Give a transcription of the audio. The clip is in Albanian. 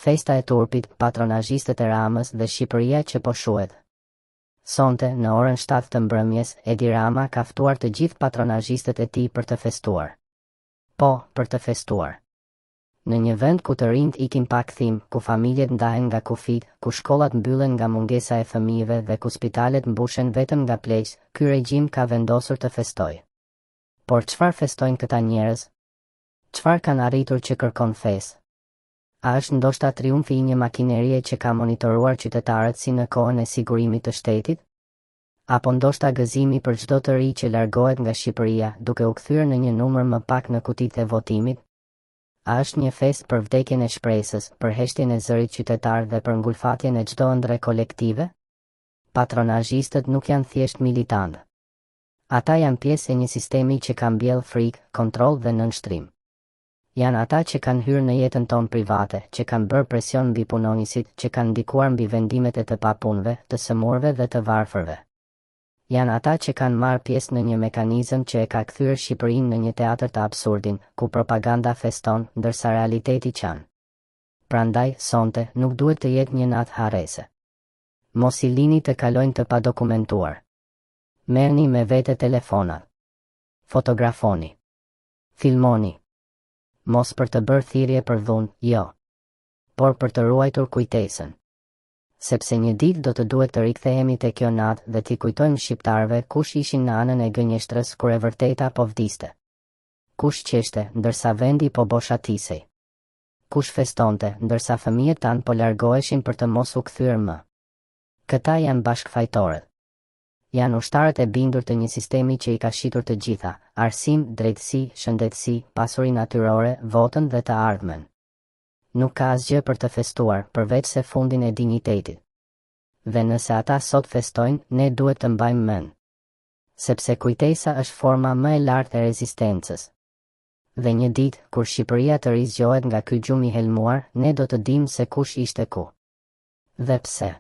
Festa e turpit, patronazhistët e Ramës dhe Shqipëria që po shuhet. Sonte, në orën 7 të mbrëmjes, Edi Rama ka ftuar të gjithë patronazhistët e tij për të festuar. Po, për të festuar. Në një vend ku të rinjt ikin pa kthim, ku familjet ndahen nga kufit, ku shkollat mbyllen nga mungesa e fëmijëve dhe ku spitalet mbushen vetëm nga pleqë, ky regjim ka vendosur të festojë. Por çfarë festojnë këta njerëz? Çfarë kanë arritur që kërkon festë? A është ndoshta triumfi i një makinerie që ka monitoruar qytetarët si në kohën e sigurimit të shtetit? Apo ndoshta gëzimi për çdo të ri që largohet nga Shqipëria duke u kthyer në një numër më pak në kutitë e votimit? A është një festë për vdekjen e shpresës, për heshtjen e zërit qytetar dhe për ngulfatjen e çdo ëndre kolektive? Patronazhistët nuk janë thjesht militantë. Ata janë pjesë e një sistemi që ka mbjellë frikë, kontroll dhe nënshtrim. Janë ata që kanë hyrë në jetën tonë private, që kanë bërë presion mbi punonjësit, që kanë ndikuar mbi vendimet e të papunëve, të sëmurëve dhe të varfërve. Janë ata që kanë marrë pjesë në një mekanizëm që e ka kthyer Shqipërinë në një teatër të absurdin, ku propaganda feston, ndërsa realiteti qan. Prandaj, sonte, nuk duhet të jetë një natë harrese. Mos i lini të kalojnë të padokumentuar. Merrni me vete telefonat. Fotografoni. Filmoni. Mos për të bërë thirrje për dhunë, jo. Por për të ruajtur kujtesën. Sepse një ditë do të duhet të rikthehemi te kjo natë dhe t'i kujtojmë shqiptarëve kush ishin në anën e gënjeshtrës kur e vërteta po vdiste. Kush qeshte, ndërsa vendi po boshatisej. Kush festonte, ndërsa fëmijët tanë po largoheshin për të mos u kthyer më. Këta janë bashkëfajtorët. Janë ushtarët e bindur të një sistemi që i ka shitur të gjitha, arsim, drejtësi, shëndetësi, pasuri natyrore, votën dhe të ardhmen. Nuk ka asgjë për të festuar, përveç se fundin e dinjitetit. Dhe nëse ata sot festojnë, ne duhet të mbajmë mend. Sepse kujtesa është forma më e lartë e rezistencës. Dhe një ditë, kur Shqipëria të rizgjohet nga ky gjumë i helmuar, ne do të dimë se kush ishte ku. Dhe pse.